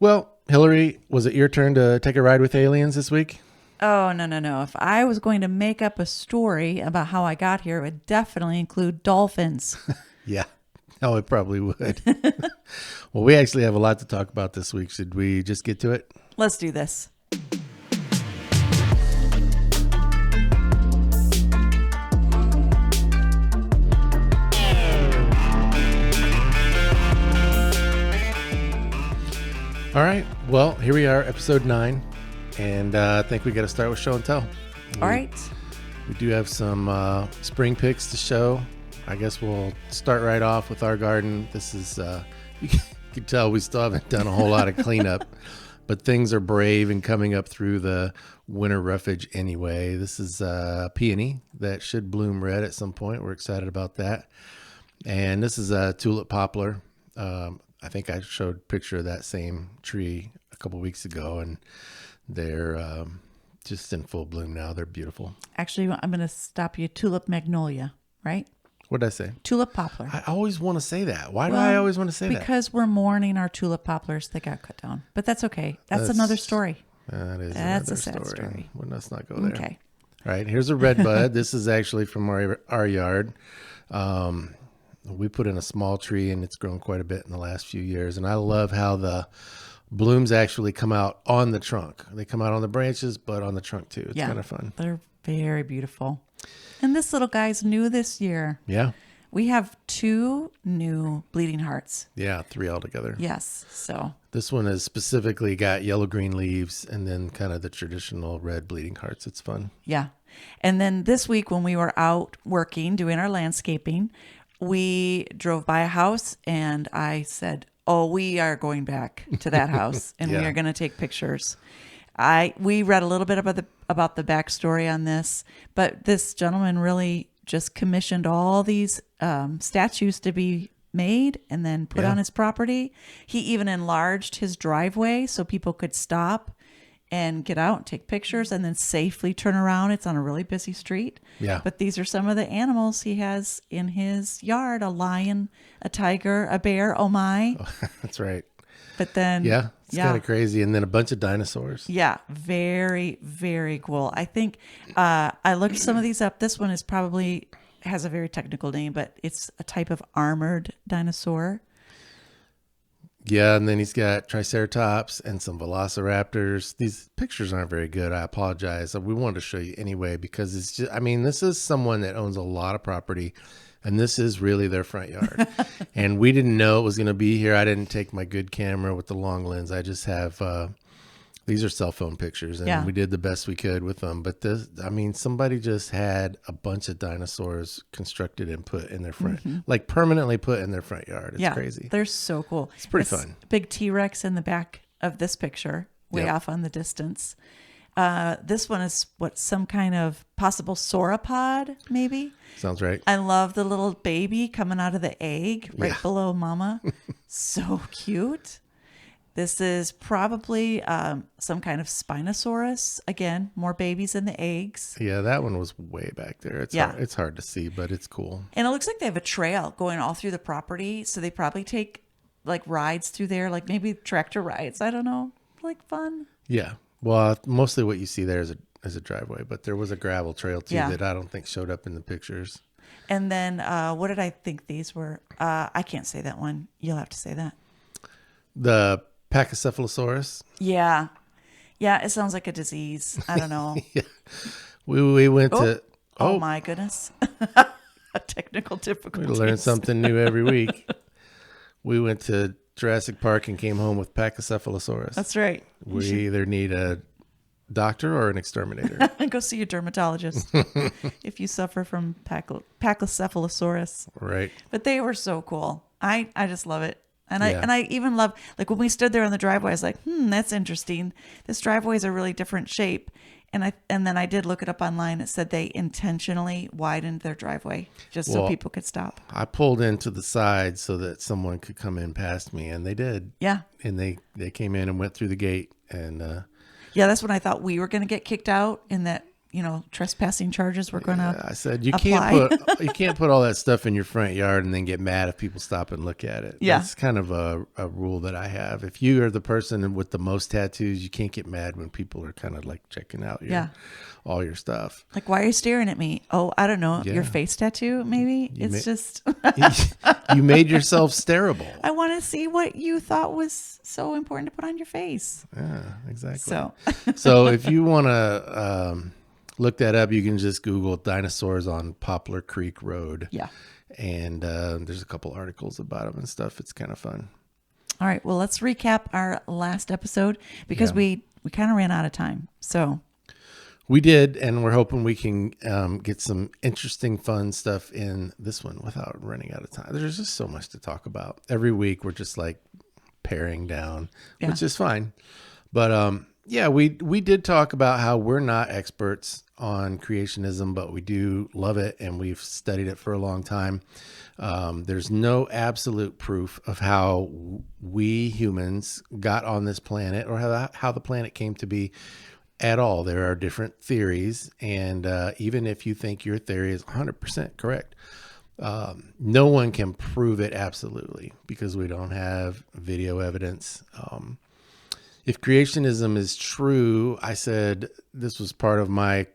Well, Hillary, was it your turn to take a ride with aliens this week? Oh, no. If I was going to make up a story about how I got here, it would definitely include dolphins. Yeah. Oh, it probably would. Well, we actually have a lot to talk about this week. Should we just get to it? Let's do this. All right. Well, here we are, episode 9. And I think we got to start with show and tell. All right. We do have some spring picks to show. I guess we'll start right off with our garden. This is, you can tell we still haven't done a whole lot of cleanup, but things are brave and coming up through the winter roughage anyway. This is a peony that should bloom red at some point. We're excited about that. And this is a tulip poplar. I think I showed a picture of that same tree a couple weeks ago, and they're just in full bloom now. They're beautiful. Actually, I'm going to stop you. Tulip magnolia, right? What did I say? Tulip poplar. I always want to say that. Why do I always want to say that? Because we're mourning our tulip poplars that got cut down. But that's okay. That's another story. That's a sad story. Well, let's not go there. Okay. All right. Here's a red bud. This is actually from our yard. We put in a small tree, and it's grown quite a bit in the last few years. And I love how the blooms actually come out on the trunk. They come out on the branches, but on the trunk too. It's kind of fun. They're very beautiful. And this little guy's new this year. Yeah. We have 2 new bleeding hearts. Yeah, 3 altogether. Yes. So this one has specifically got yellow-green leaves and then kind of the traditional red bleeding hearts. It's fun. yeah. And then this week when we were out working, doing our landscaping, we drove by a house and I said, oh, we are going back to that house and we are going to take pictures. We read a little bit about the backstory on this, but this gentleman really just commissioned all these statues to be made and then put on his property. He even enlarged his driveway so people could stop and get out and take pictures and then safely turn around. It's on a really busy street. Yeah. But these are some of the animals he has in his yard: a lion, a tiger, a bear. Oh my. Oh, that's right. But then it's kind of crazy. And then a bunch of dinosaurs. Yeah, very, very cool. I think I looked some of these up. This one is probably has a very technical name, but it's a type of armored dinosaur. Yeah, and then he's got Triceratops and some Velociraptors. These pictures aren't very good. I apologize. We wanted to show you anyway because it's just, this is someone that owns a lot of property, and this is really their front yard. And we didn't know it was going to be here. I didn't take my good camera with the long lens. I just have, these are cell phone pictures, and we did the best we could with them. But this, somebody just had a bunch of dinosaurs constructed and put in their front, like permanently put in their front yard. It's crazy. They're so cool. It's pretty fun. Big T-Rex in the back of this picture, way off on the distance. This one is some kind of possible sauropod, maybe. Sounds right. I love the little baby coming out of the egg right below mama. So cute. This is probably some kind of Spinosaurus. Again, more babies in the eggs. Yeah, that one was way back there. It's hard to see, but it's cool. And it looks like they have a trail going all through the property. So they probably take like rides through there, like maybe tractor rides. I don't know, like fun. Yeah. Well, mostly what you see there is a driveway, but there was a gravel trail too that I don't think showed up in the pictures. And then what did I think these were? I can't say that one. You'll have to say that. The Pachycephalosaurus. Yeah. Yeah, it sounds like a disease. I don't know. We went to... Oh, my goodness. A technical difficulty. We learn something new every week. We went to Jurassic Park and came home with Pachycephalosaurus. That's right. We either need a doctor or an exterminator. Go see a dermatologist if you suffer from Pachycephalosaurus. Right. But they were so cool. I just love it. And I even love, like when we stood there on the driveway, I was like, that's interesting. This driveway is a really different shape. And then I did look it up online. It said they intentionally widened their driveway just so people could stop. I pulled into the side so that someone could come in past me, and they did. Yeah. And they came in and went through the gate. And yeah, that's when I thought we were going to get kicked out, and that trespassing charges were going to I said apply. you can't put all that stuff in your front yard and then get mad if people stop and look at it. Yeah. That's kind of a rule that I have. If you are the person with the most tattoos, you can't get mad when people are kind of like checking out all your stuff. Like, why are you staring at me? Oh, I don't know. Yeah. Your face tattoo, maybe? Just, You made yourself stareable. I want to see what you thought was so important to put on your face. Yeah, exactly. So, If you want to look that up, you can just Google dinosaurs on Poplar Creek Road. yeah. And there's a couple articles about them and stuff. It's kind of fun. All right. Well, let's recap our last episode because we kind of ran out of time. So we did, and we're hoping we can get some interesting, fun stuff in this one without running out of time. There's just so much to talk about. Every week, we're just like paring down, which is fine. But we did talk about how we're not experts on creationism, but we do love it, and we've studied it for a long time. There's no absolute proof of how we humans got on this planet or how the planet came to be at all. There are different theories, and even if you think your theory is 100% correct, no one can prove it absolutely because we don't have video evidence. If creationism is true, I said this was part of my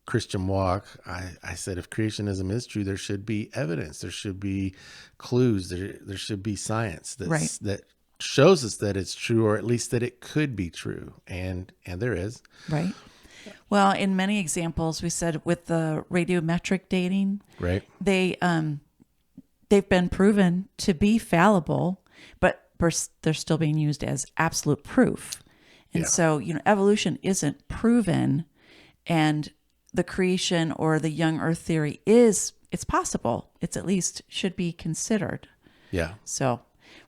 Christian walk. I said if creationism is true, there should be evidence, there should be clues, there should be science that shows us that it's true, or at least that it could be true, and there is. Right. Well, in many examples, we said with the radiometric dating, right, they've been proven to be fallible, but they're still being used as absolute proof. And so, evolution isn't proven, and the creation or the young Earth theory it's possible. It's at least should be considered. Yeah. So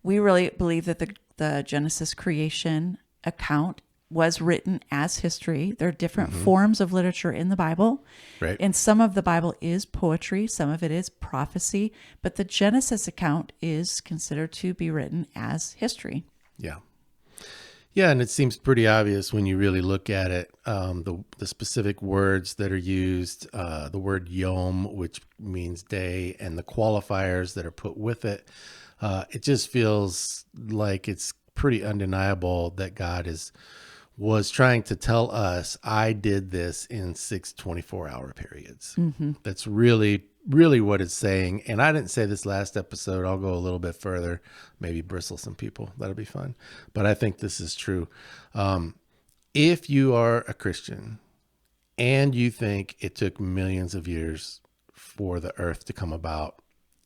we really believe that the Genesis creation account was written as history. There are different forms of literature in the Bible. Right. And some of the Bible is poetry, some of it is prophecy, but the Genesis account is considered to be written as history. Yeah. Yeah, and it seems pretty obvious when you really look at it. The specific words that are used, the word yom, which means day, and the qualifiers that are put with it, it just feels like it's pretty undeniable that God was trying to tell us, I did this in 6 24-hour periods. Mm-hmm. That's really, really what it's saying. And I didn't say this last episode. I'll go a little bit further, maybe bristle some people. That'll be fun. But I think this is true. If you are a Christian and you think it took millions of years for the earth to come about,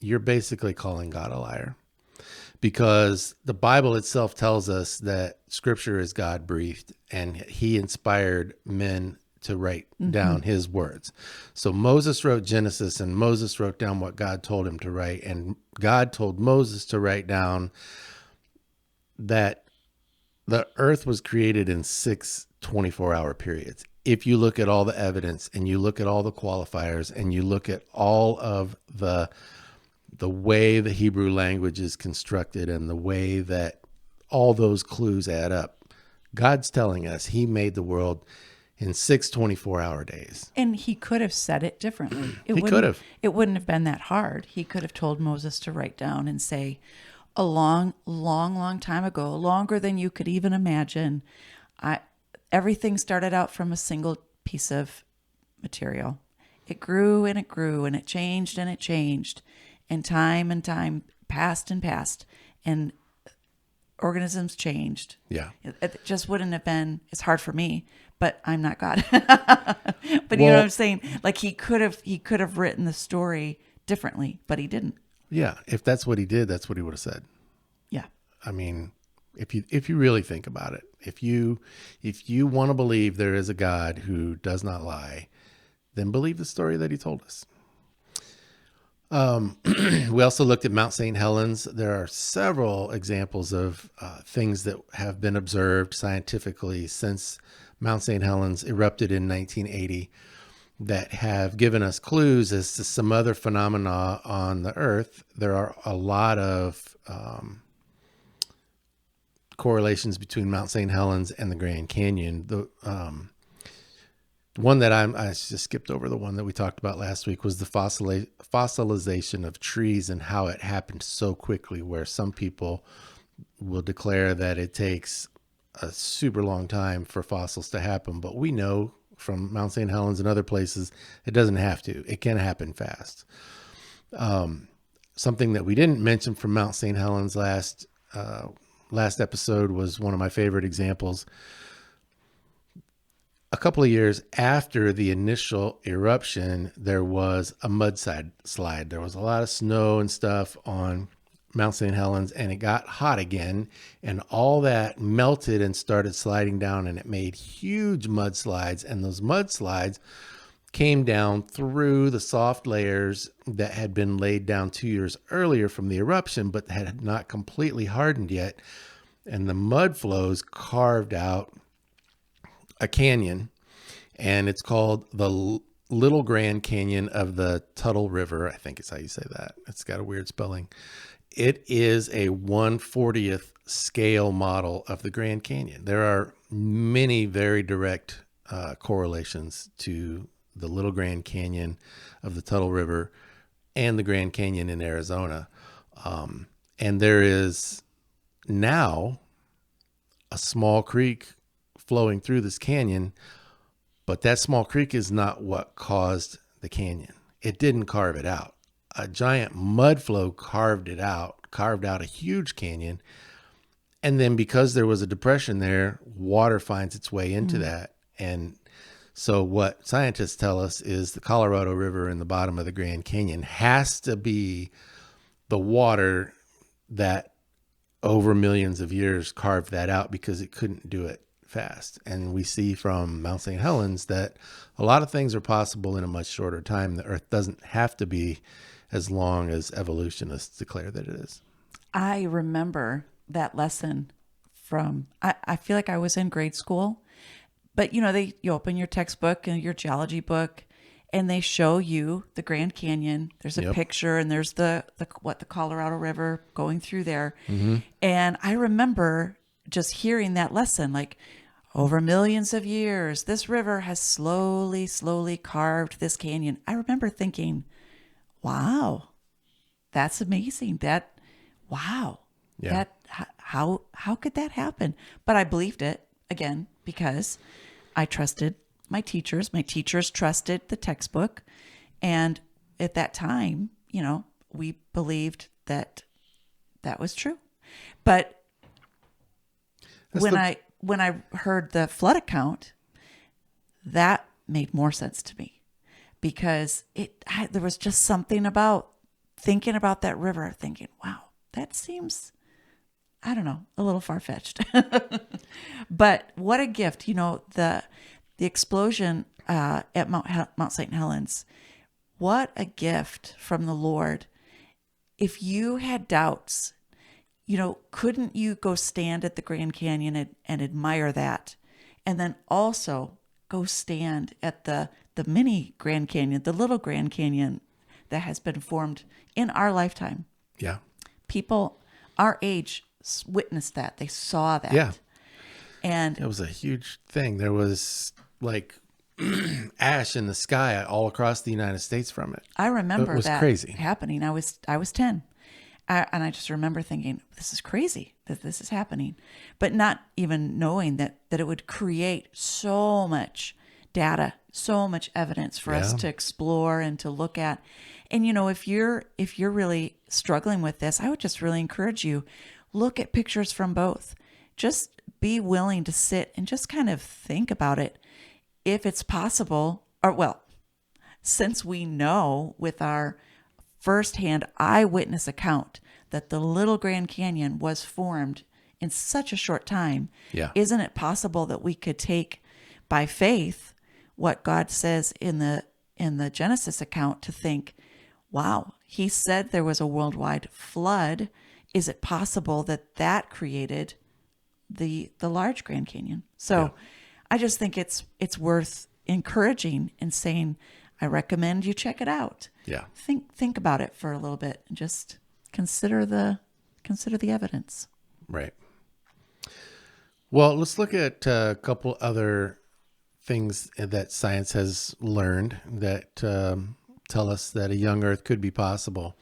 you're basically calling God a liar. Because the Bible itself tells us that Scripture is God breathed, and He inspired men to write down His words. So Moses wrote Genesis, and Moses wrote down what God told him to write, and God told Moses to write down that the earth was created in 6 24-hour periods. If you look at all the evidence, and you look at all the qualifiers, and you look at all of the way the Hebrew language is constructed and the way that all those clues add up, God's telling us He made the world in 6 24-hour days. And He could have said it differently. He could have. It wouldn't have been that hard. He could have told Moses to write down and say, a long, long, long time ago, longer than you could even imagine, everything started out from a single piece of material. It grew and it grew, and it changed and it changed. And time passed and passed, and organisms changed. Yeah. It just wouldn't have been, it's hard for me, but I'm not God. But you know what I'm saying? Like he could have written the story differently, but He didn't. Yeah. If that's what He did, that's what He would have said. Yeah. I mean, if you really think about it, if you want to believe there is a God who does not lie, then believe the story that He told us. We also looked at Mount St. Helens. There are several examples of things that have been observed scientifically since Mount St. Helens erupted in 1980 that have given us clues as to some other phenomena on the Earth. There are a lot of correlations between Mount St. Helens and the Grand Canyon. One that I just skipped over, the one that we talked about last week, was the fossilization of trees and how it happened so quickly, where some people will declare that it takes a super long time for fossils to happen. But we know from Mount St. Helens and other places, it doesn't have to. It can happen fast. Something that we didn't mention from Mount St. Helens last episode was one of my favorite examples. A couple of years after the initial eruption, there was a mudslide. There was a lot of snow and stuff on Mount St. Helens, and it got hot again, and all that melted and started sliding down, and it made huge mudslides. And those mudslides came down through the soft layers that had been laid down 2 years earlier from the eruption, but had not completely hardened yet. And the mud flows carved out a canyon, and it's called the Little Grand Canyon of the Tuttle River. I think it's how you say that. It's got a weird spelling. It is a 1/40th scale model of the Grand Canyon. There are many very direct correlations to the Little Grand Canyon of the Tuttle River and the Grand Canyon in Arizona. And there is now a small creek flowing through this canyon, but that small creek is not what caused the canyon. It didn't carve it out. A giant mud flow carved out a huge canyon. And then because there was a depression there, water finds its way into that. And so what scientists tell us is the Colorado River in the bottom of the Grand Canyon has to be the water that over millions of years carved that out, because it couldn't do it fast. And we see from Mount St. Helens that a lot of things are possible in a much shorter time. The Earth doesn't have to be as long as evolutionists declare that it is. I remember that lesson from, I feel like I was in grade school, but you open your textbook and your geology book, and they show you the Grand Canyon. There's a picture, and there's the Colorado River going through there. Mm-hmm. And I remember just hearing that lesson, like, over millions of years, this river has slowly carved this canyon. I remember thinking, wow, that's amazing. Wow. Yeah. How could that happen? But I believed it, again, because I trusted my teachers. My teachers trusted the textbook. And at that time, we believed that was true. But when I heard the flood account, that made more sense to me, because there was just something about thinking about that river, thinking, wow, that seems, I don't know, a little far-fetched. But what a gift, the explosion at Mount St. Helens. What a gift from the Lord. If you had doubts, couldn't you go stand at the Grand Canyon and admire that? And then also go stand at the mini Grand Canyon, the little Grand Canyon that has been formed in our lifetime. Yeah. People our age witnessed that. They saw that. Yeah. And it was a huge thing. There was like ash in the sky all across the United States from it. I remember it was that crazy happening. I was 10. And I just remember thinking, this is crazy that this is happening, but not even knowing that it would create so much data, so much evidence for us to explore and to look at. And, if you're really struggling with this, I would just really encourage you, look at pictures from both. Just be willing to sit and just kind of think about it. If it's possible, since we know with our firsthand eyewitness account that the Little Grand Canyon was formed in such a short time, isn't it possible that we could take by faith what God says in the Genesis account to think, wow, he said there was a worldwide flood. Is it possible that created the large Grand Canyon? So I just think it's worth encouraging and saying, I recommend you check it out. Yeah. Think about it for a little bit and just consider the evidence. Right. Well, let's look at a couple other things that science has learned that tell us that a young Earth could be possible.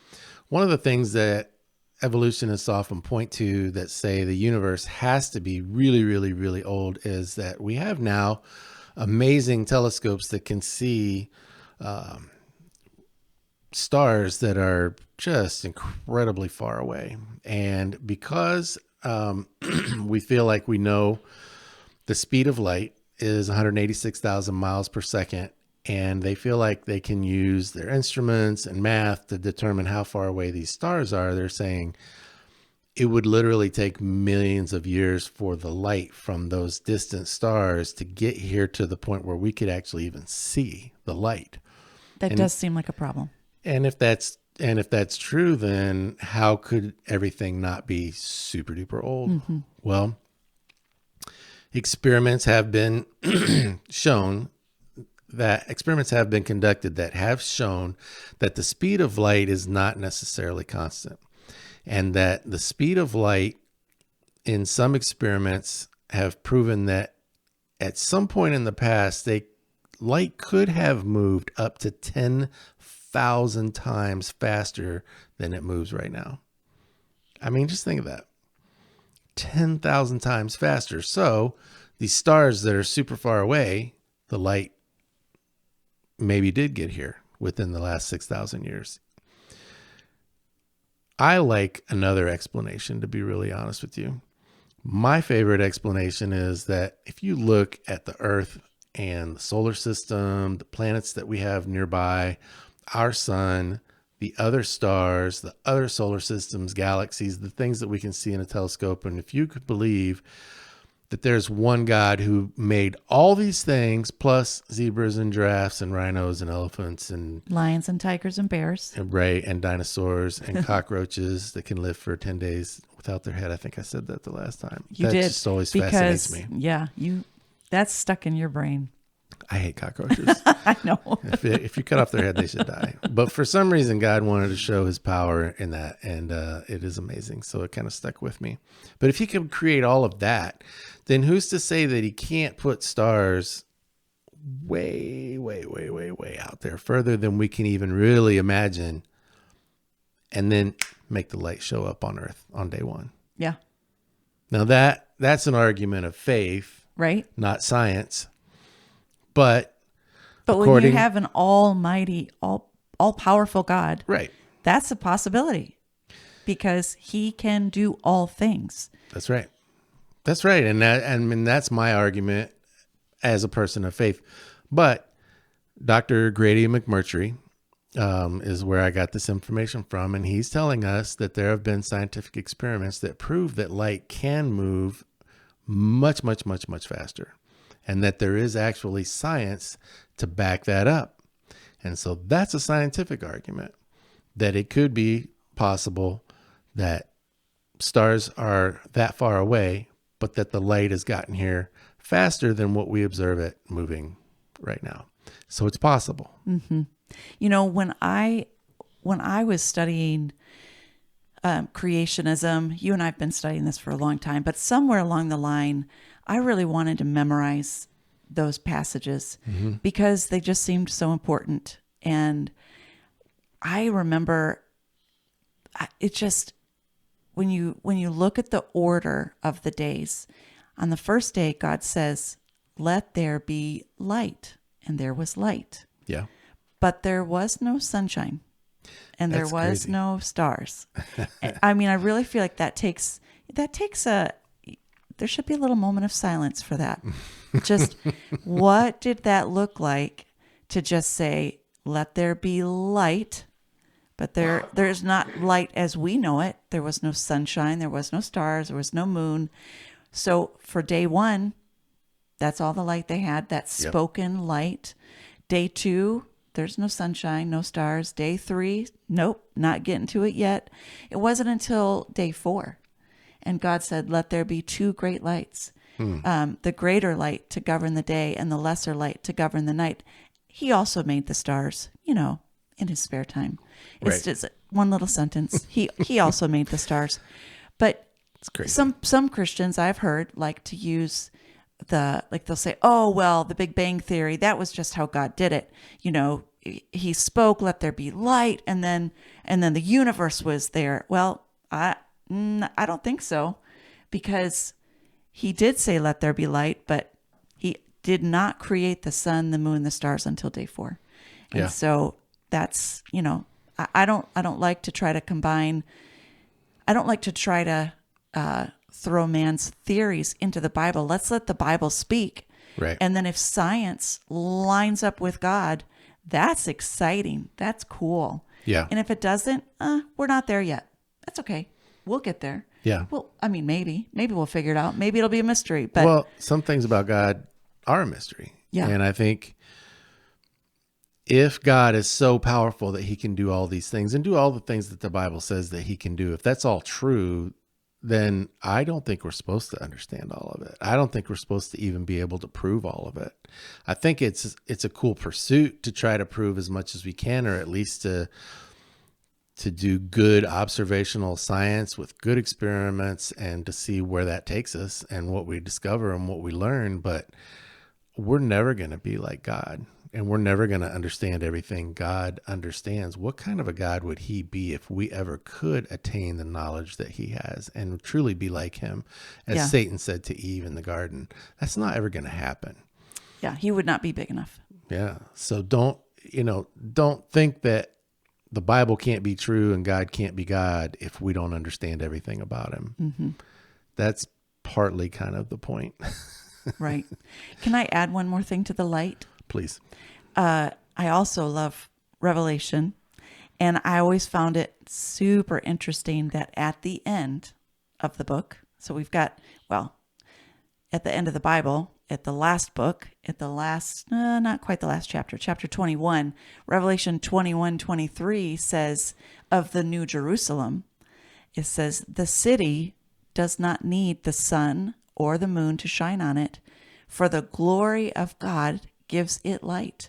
One of the things that evolutionists often point to that say the universe has to be really, really, really old is that we have now amazing telescopes that can see stars that are just incredibly far away. And because we feel like we know the speed of light is 186,000 miles per second, and they feel like they can use their instruments and math to determine how far away these stars are, they're saying it would literally take millions of years for the light from those distant stars to get here to the point where we could actually even see the light. That does seem like a problem. And if that's true, then how could everything not be super duper old? Mm-hmm. Well, experiments have been conducted that have shown that the speed of light is not necessarily constant, and that the speed of light in some experiments have proven that at some point in the past, light could have moved up to 10,000 times faster than it moves right now. I mean, just think of that. 10,000 times faster. So these stars that are super far away, the light maybe did get here within the last 6,000 years. I like another explanation, to be really honest with you. My favorite explanation is that if you look at the Earth and the solar system, the planets that we have nearby, our sun, the other stars, the other solar systems, galaxies, the things that we can see in a telescope. And if you could believe that there's one God who made all these things, plus zebras and giraffes and rhinos and elephants and lions and tigers and bears, and dinosaurs and cockroaches that can live for 10 days without their head. I think I said that the last time. You that did. Just always fascinates me. Yeah, that's stuck in your brain. I hate cockroaches. I know. If you cut off their head, they should die. But for some reason, God wanted to show his power in that. And it is amazing. So it kind of stuck with me. But if he could create all of that, then who's to say that he can't put stars way, way, way, way, way out there, further than we can even really imagine, and then make the light show up on Earth on day one? Yeah. Now that's an argument of faith, right? Not science. But when you have an almighty, all-powerful God, right, that's a possibility because he can do all things. That's right. That's right. And that's my argument as a person of faith. But Dr. Grady McMurtry is where I got this information from. And he's telling us that there have been scientific experiments that prove that light can move much, much, much, much faster. And that there is actually science to back that up. And so that's a scientific argument that it could be possible that stars are that far away, but that the light has gotten here faster than what we observe it moving right now. So it's possible. Mm-hmm. You know, when I was studying creationism, you and I have been studying this for a long time, but somewhere along the line, I really wanted to memorize those passages because they just seemed so important. And I remember it just, when you look at the order of the days, on the first day, God says, "Let there be light," and there was light. Yeah. But there was no sunshine, and there was crazy. no stars. I mean, I really feel like that takes there should be a little moment of silence for that. Just what did that look like to just say, "Let there be light," but there's not light as we know it. There was no sunshine, there was no stars, there was no moon. So for day one, that's all the light they had, that spoken light. Day two, there's no sunshine, no stars. Day three, nope, not getting to it yet. It wasn't until day four. And God said, "Let there be two great lights, the greater light to govern the day and the lesser light to govern the night." He also made the stars, in his spare time. It's just one little sentence. He also made the stars. But some Christians I've heard like to use like they'll say, oh, well, the Big Bang Theory, that was just how God did it. He spoke, let there be light, and then the universe was there. Well, I don't think so, because he did say, let there be light, but he did not create the sun, the moon, the stars until day 4. And Yeah. so that's, I don't like to try to combine. I don't like to try to throw man's theories into the Bible. Let's let the Bible speak. Right. And then if science lines up with God, that's exciting. That's cool. Yeah. And if it doesn't, we're not there yet. That's okay. We'll get there. Yeah. Well, I mean, maybe we'll figure it out. Maybe it'll be a mystery. But Well, some things about God are a mystery. Yeah. And I think if God is so powerful that he can do all these things and do all the things that the Bible says that he can do, if that's all true, then I don't think we're supposed to understand all of it. I don't think we're supposed to even be able to prove all of it. I think it's a cool pursuit to try to prove as much as we can, or at least to do good observational science with good experiments and to see where that takes us and what we discover and what we learn. But we're never going to be like God, and we're never going to understand everything God understands. What kind of a God would he be if we ever could attain the knowledge that he has and truly be like him? As Yeah. Satan said to Eve in the garden, that's not ever going to happen. yeah, he would not be big enough. Yeah. So don't think that the Bible can't be true and God can't be God if we don't understand everything about him. Mm-hmm. That's partly kind of the point. Right. Can I add one more thing to the light? Please. I also love Revelation, and I always found it super interesting that at the end of the book, so we've got, at the end of the Bible, at the last book, at the last, not quite the last chapter, chapter 21, Revelation 21:23 says of the New Jerusalem, it says, the city does not need the sun or the moon to shine on it, for the glory of God gives it light,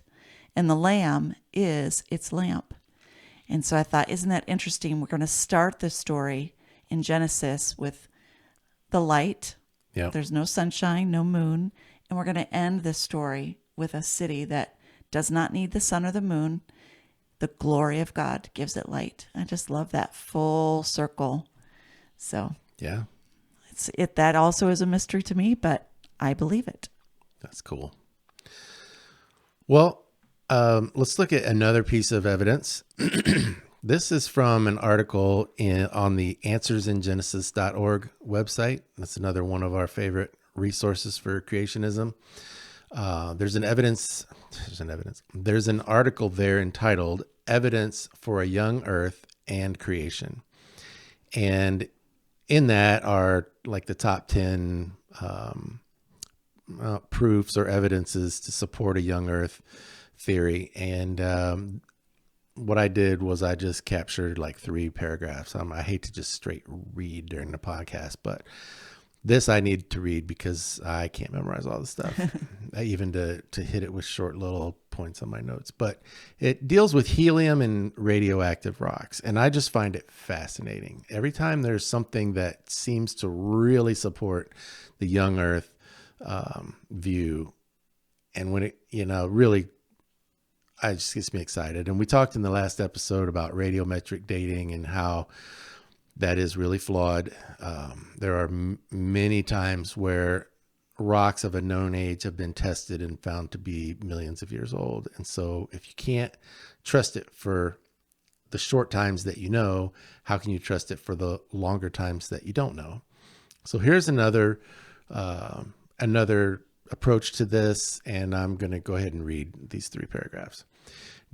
and the Lamb is its lamp. And so I thought, isn't that interesting? We're going to start the story in Genesis with the light. Yeah. There's no sunshine, no moon. And we're going to end this story with a city that does not need the sun or the moon. The glory of God gives it light. I just love that full circle. So Yeah. that also is a mystery to me, but I believe it. That's cool. Well, let's look at another piece of evidence. This is from an article on the answersingenesis.org website. That's another one of our favorite resources for creationism. There's an article there entitled Evidence for a Young Earth and Creation. And in that are like the top 10 proofs or evidences to support a young earth theory. And what I did was I just captured like 3 paragraphs. I hate to just straight read during the podcast, but this I need to read because I can't memorize all the stuff, even to hit it with short little points on my notes. But it deals with helium and radioactive rocks, and I just find it fascinating. Every time there's something that seems to really support the young earth view, and when it, really, it just gets me excited. And we talked in the last episode about radiometric dating and how that is really flawed. There are many times where rocks of a known age have been tested and found to be millions of years old. And so if you can't trust it for the short times that you know, how can you trust it for the longer times that you don't know? So here's another approach to this, and I'm going to go ahead and read these 3 paragraphs.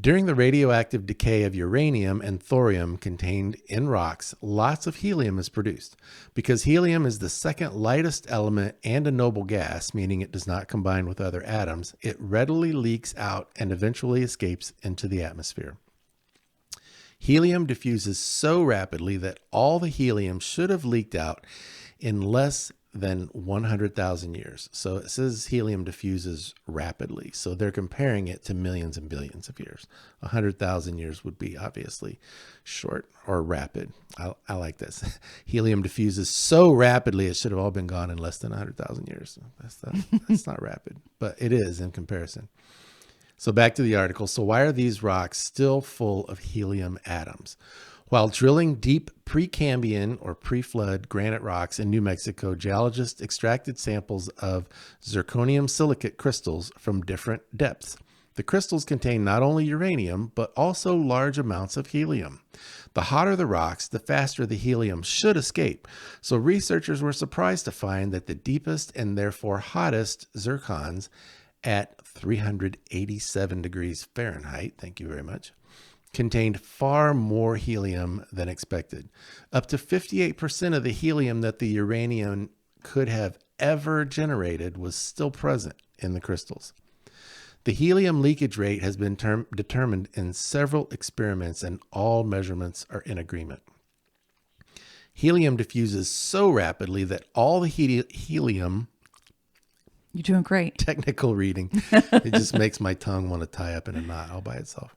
During the radioactive decay of uranium and thorium contained in rocks, lots of helium is produced. Because helium is the second lightest element and a noble gas, meaning it does not combine with other atoms, it readily leaks out and eventually escapes into the atmosphere. Helium diffuses so rapidly that all the helium should have leaked out in less than 100,000 years. So it says helium diffuses rapidly. So they're comparing it to millions and billions of years. 100,000 years would be obviously short or rapid. I like this. Helium diffuses so rapidly it should have all been gone in less than 100,000 years. That's not rapid, but it is in comparison. So back to the article. So why are these rocks still full of helium atoms? While drilling deep Precambrian or pre-flood granite rocks in New Mexico, geologists extracted samples of zirconium silicate crystals from different depths. The crystals contain not only uranium, but also large amounts of helium. The hotter the rocks, the faster the helium should escape. So researchers were surprised to find that the deepest and therefore hottest zircons at 387 degrees Fahrenheit, thank you very much, contained far more helium than expected. Up to 58% of the helium that the uranium could have ever generated was still present in the crystals. The helium leakage rate has been determined in several experiments, and all measurements are in agreement. Helium diffuses so rapidly that all the helium... You're doing great. Technical reading. It just makes my tongue want to tie up in a knot all by itself.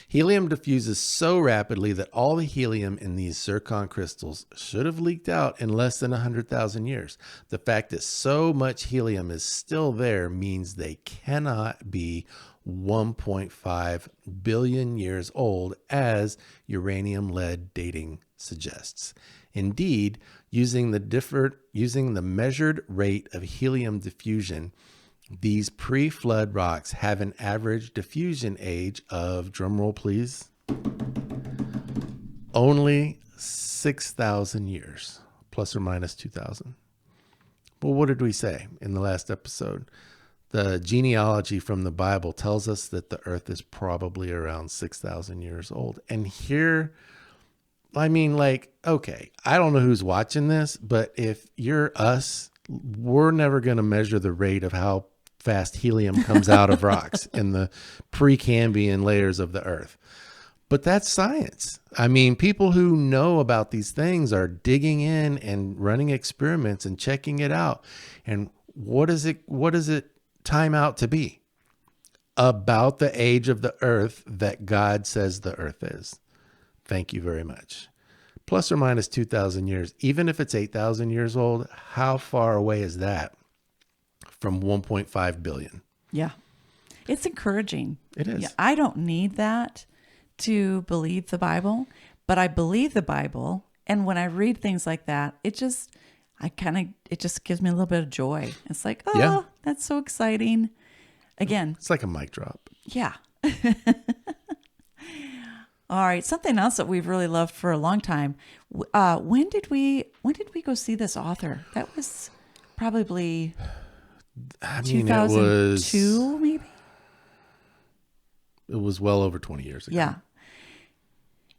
Helium diffuses so rapidly that all the helium in these zircon crystals should have leaked out in less than 100,000 years. The fact that so much helium is still there means they cannot be 1.5 billion years old, as uranium-lead dating suggests. Indeed, using the measured rate of helium diffusion, these pre-flood rocks have an average diffusion age of, drumroll please, only 6,000 years, plus or minus 2,000. Well, what did we say in the last episode? The genealogy from the Bible tells us that the earth is probably around 6,000 years old. And here... I mean, like, okay, I don't know who's watching this, but if you're us, we're never going to measure the rate of how fast helium comes out of rocks in the Precambrian layers of the earth. But that's science. I mean, people who know about these things are digging in and running experiments and checking it out. And what does it time out to be? About the age of the earth that God says the earth is. Thank you very much. Plus or minus 2,000 years. Even if it's 8,000 years old, how far away is that from 1.5 billion? Yeah. It's encouraging. It is. Yeah, I don't need that to believe the Bible, but I believe the Bible. And when I read things like that, it just gives me a little bit of joy. It's like, oh, Yeah. That's so exciting. Again. It's like a mic drop. Yeah. All right. Something else that we've really loved for a long time. When did we go see this author? That was probably 2002, maybe. It was well over 20 years ago. Yeah.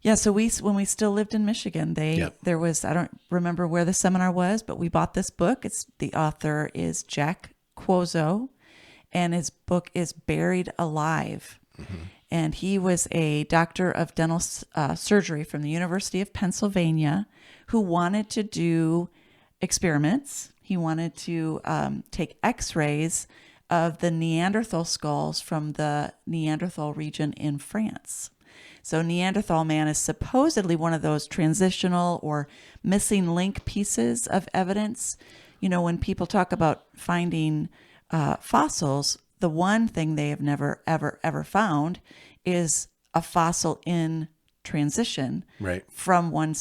Yeah. So when we still lived in Michigan, there was, I don't remember where the seminar was, but we bought this book. The author is Jack Cuozzo, and his book is Buried Alive. Mm-hmm. And he was a doctor of dental surgery from the University of Pennsylvania who wanted to do experiments. He wanted to take x-rays of the Neanderthal skulls from the Neanderthal region in France. So Neanderthal man is supposedly one of those transitional or missing link pieces of evidence. You know, when people talk about finding fossils, the one thing they have never, ever, ever found is a fossil in transition, right, from one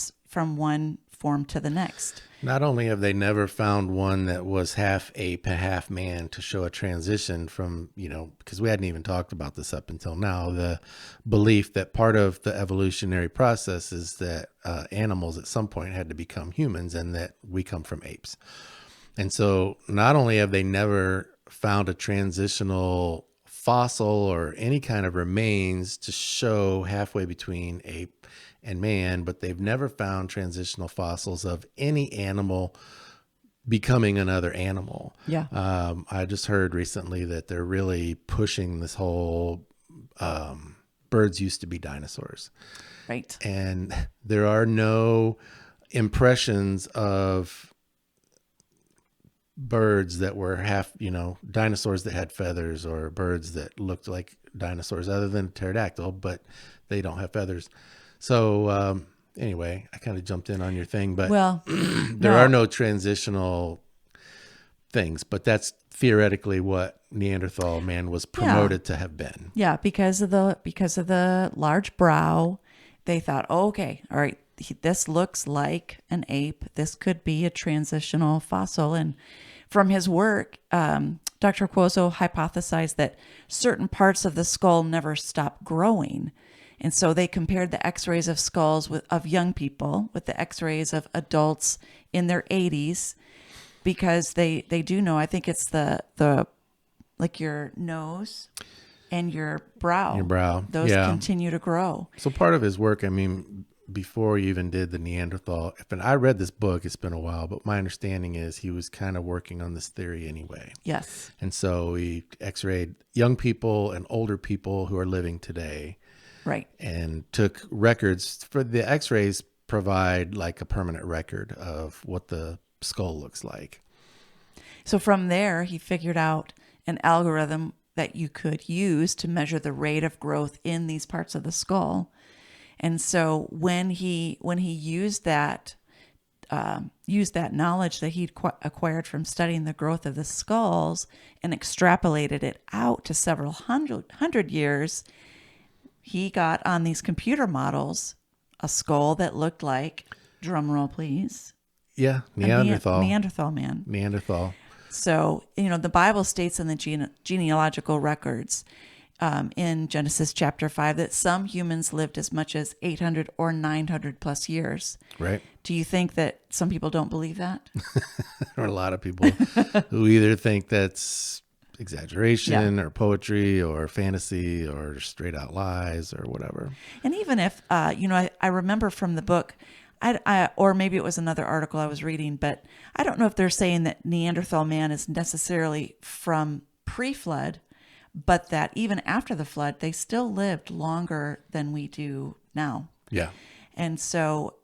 form to the next. Not only have they never found one that was half ape, half man to show a transition from, because we hadn't even talked about this up until now, the belief that part of the evolutionary process is that animals at some point had to become humans and that we come from apes. And so not only have they never found a transitional fossil or any kind of remains to show halfway between ape and man, but they've never found transitional fossils of any animal becoming another animal. Yeah. I just heard recently that they're really pushing this whole birds used to be dinosaurs. Right. And there are no impressions of birds that were half, dinosaurs that had feathers, or birds that looked like dinosaurs other than pterodactyl, but they don't have feathers. So, anyway, I kind of jumped in on your thing, but Well, there are no. no transitional things, but that's theoretically what Neanderthal man was Yeah. promoted to have been. Yeah, because of the large brow, they thought, oh, okay, all right, this looks like an ape. This could be a transitional fossil. And from his work, Dr. Cuozzo hypothesized that certain parts of the skull never stop growing. And so they compared the x-rays of skulls of young people with the x-rays of adults in their 80s, because they do know, I think it's the like your nose and your Your brow, brow. those Yeah. continue to grow. So part of his work, I mean, before he even did the Neanderthal, and I read this book, it's been a while, but my understanding is he was kind of working on this theory anyway. Yes. And so he x-rayed young people and older people who are living today Right. and took records. For the x-rays provide like a permanent record of what the skull looks like. So from there, he figured out an algorithm that you could use to measure the rate of growth in these parts of the skull. And so when he used that knowledge that he'd acquired from studying the growth of the skulls and extrapolated it out to several hundred years, he got on these computer models a skull that looked like, drum roll please, Yeah, a Neanderthal man. Neanderthal. So, the Bible states in the genealogical records, in Genesis chapter 5, that some humans lived as much as 800 or 900 plus years. Right. Do you think that some people don't believe that? There are a lot of people who either think that's exaggeration or poetry or fantasy or straight out lies or whatever. And even if, I remember from the book, or maybe it was another article I was reading, but I don't know if they're saying that Neanderthal man is necessarily from pre-flood, but that even after the flood, they still lived longer than we do now. Yeah. And so,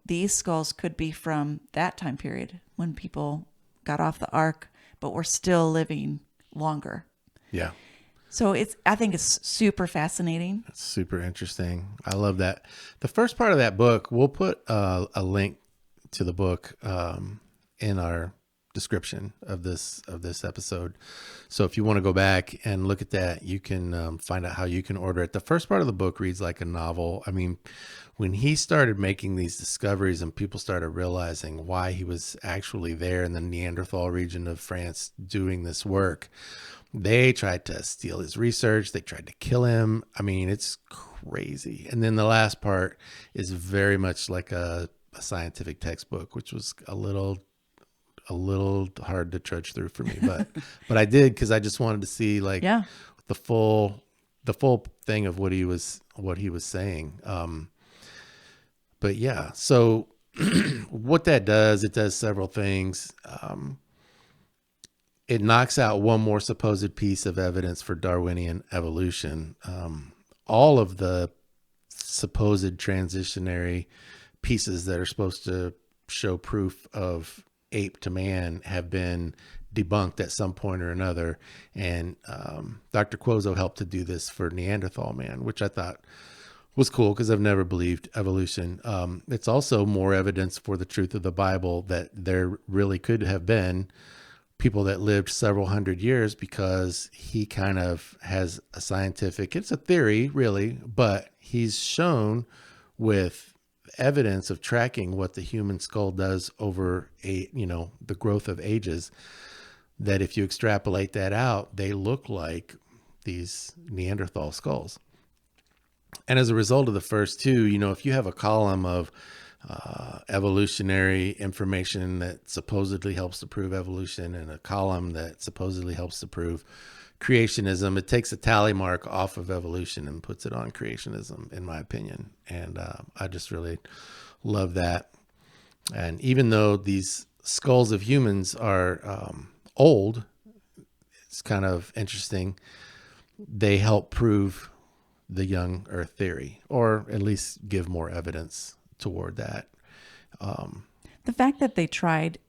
these skulls could be from that time period when people got off the ark, but were still living longer. Yeah. So I think it's super fascinating. That's super interesting. I love that. The first part of that book, we'll put a link to the book in our description of this episode. So if you want to go back and look at that, you can find out how you can order it. The first part of the book reads like a novel. I mean, when he started making these discoveries and people started realizing why he was actually there in the Neanderthal region of France doing this work, they tried to steal his research. They tried to kill him. I mean, it's crazy. And then the last part is very much like a scientific textbook, which was a little hard to trudge through for me, but I did, because I just wanted to see the full thing of what he was saying. But yeah, so what that does, it does several things. It knocks out one more supposed piece of evidence for Darwinian evolution. All of the supposed transitionary pieces that are supposed to show proof of ape to man have been debunked at some point or another. And Dr. Cuozzo helped to do this for Neanderthal man, which I thought was cool because I've never believed evolution. It's also more evidence for the truth of the Bible that there really could have been people that lived several hundred years, because he kind of has a scientific, it's a theory really, but he's shown with evidence of tracking what the human skull does over the growth of ages, that if you extrapolate that out, they look like these Neanderthal skulls. And as a result of the first two, if you have a column of evolutionary information that supposedly helps to prove evolution and a column that supposedly helps to prove creationism, it takes a tally mark off of evolution and puts it on creationism, in my opinion. And I just really love that. And even though these skulls of humans are old, it's kind of interesting. They help prove the young Earth theory, or at least give more evidence toward that. The fact that they tried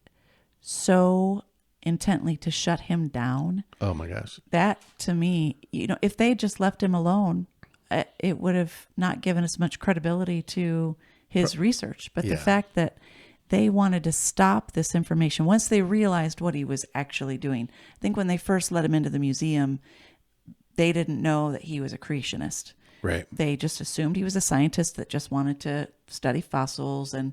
so intently to shut him down. Oh my gosh. That to me, if they just left him alone, it would have not given as much credibility to his research. But the fact that they wanted to stop this information once they realized what he was actually doing. I think when they first let him into the museum, they didn't know that he was a creationist. Right. They just assumed he was a scientist that just wanted to study fossils and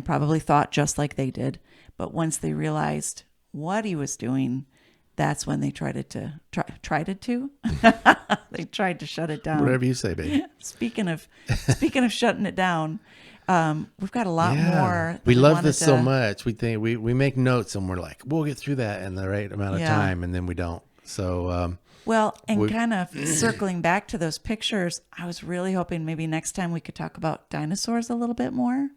probably thought just like they did. But once they realized what he was doing, that's when they tried to they tried to shut it down. Whatever you say, baby. Speaking of shutting it down, we've got a lot more. We love this so much. We think we make notes and we're like, we'll get through that in the right amount of time, and then we don't. So kind of circling back to those pictures, I was really hoping maybe next time we could talk about dinosaurs a little bit more.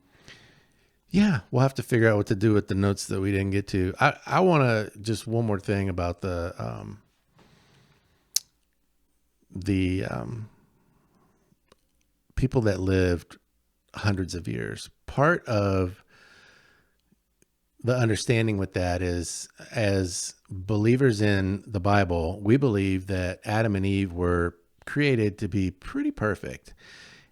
Yeah, we'll have to figure out what to do with the notes that we didn't get to. I want to just one more thing about the people that lived hundreds of years. Part of the understanding with that is, as believers in the Bible, we believe that Adam and Eve were created to be pretty perfect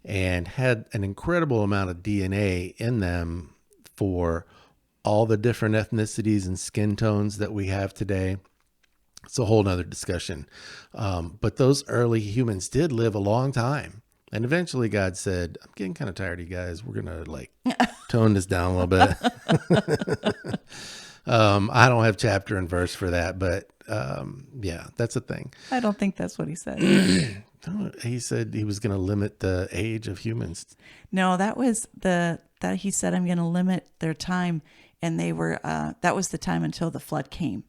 and had an incredible amount of DNA in them for all the different ethnicities and skin tones that we have today. It's a whole nother discussion. But those early humans did live a long time. And eventually God said, I'm getting kind of tired of you guys. We're going to tone this down a little bit. I don't have chapter and verse for that, but that's a thing. I don't think that's what he said. He said he was going to limit the age of humans. No, that was that he said, I'm going to limit their time. And they were, that was the time until the flood came.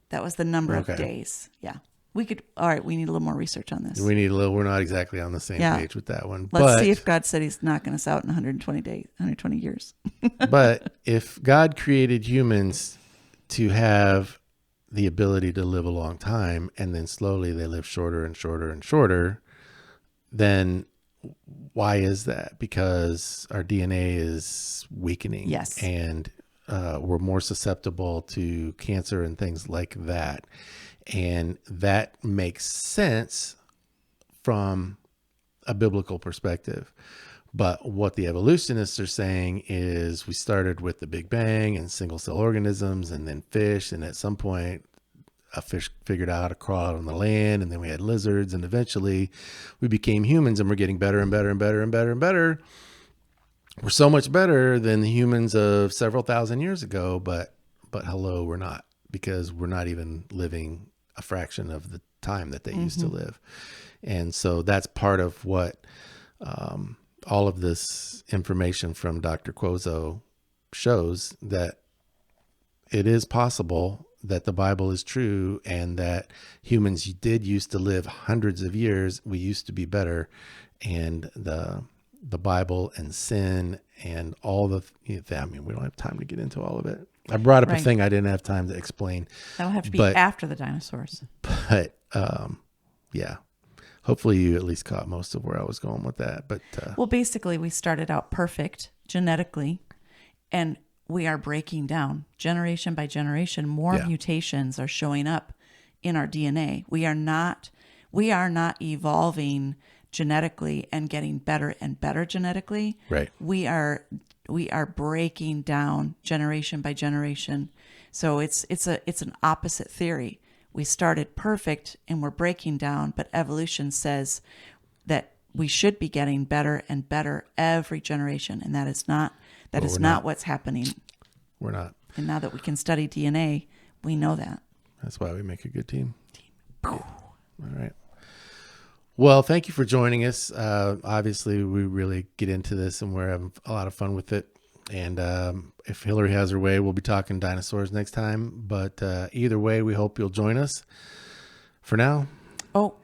That was the number of days. Yeah. We need a little more research on this. We're not exactly on the same page with that one. Let's see if God said he's knocking us out in 120 years. But if God created humans to have the ability to live a long time, and then slowly they live shorter and shorter and shorter, then why is that? Because our DNA is weakening. Yes. And we're more susceptible to cancer and things like that. And that makes sense from a biblical perspective. But what the evolutionists are saying is we started with the Big Bang and single cell organisms and then fish. And at some point, a fish figured out how to crawl out on the land. And then we had lizards. And eventually we became humans, and we're getting better and better and better and better and better. We're so much better than the humans of several thousand years ago. But hello, we're not, because we're not even living a fraction of the time that they used to live. And so that's part of what all of this information from Dr. Cuozzo shows, that it is possible that the Bible is true and that humans did used to live hundreds of years. We used to be better. And the Bible and sin and all we don't have time to get into all of it. I brought up a thing I didn't have time to explain. That'll have to be after the dinosaurs. But hopefully you at least caught most of where I was going with that. But well, basically we started out perfect genetically, and we are breaking down generation by generation. More mutations are showing up in our DNA. We are not evolving genetically and getting better and better genetically. Right. We are breaking down generation by generation. So it's an opposite theory. We started perfect and we're breaking down, but evolution says that we should be getting better and better every generation, and that is not what's happening. We're not. And now that we can study DNA, we know that. That's why we make a good team. All right. Well, thank you for joining us. Obviously, we really get into this and we're having a lot of fun with it. And if Hillary has her way, we'll be talking dinosaurs next time. But either way, we hope you'll join us. For now. Oh,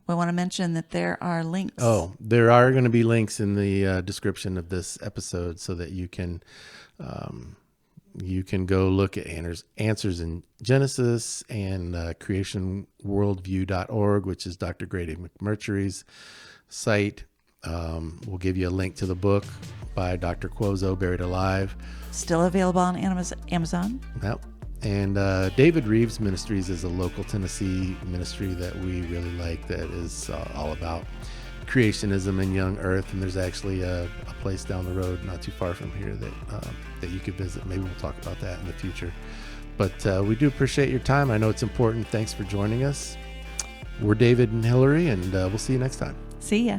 we want to mention that there are links. Oh, there are going to be links in the description of this episode so that you can go look at Answers in Genesis and creationworldview.org, which is Dr. Grady McMurtry's site. We'll give you a link to the book by Dr. Cuozzo, Buried Alive. Still available on Amazon. Yep. And David Rives Ministries is a local Tennessee ministry that we really like that is all about creationism and young earth. And there's actually a place down the road not too far from here that you could visit. Maybe we'll talk about that in the future. But we do appreciate your time. I know it's important. Thanks for joining us. We're David and Hillary, and we'll see you next time. See ya.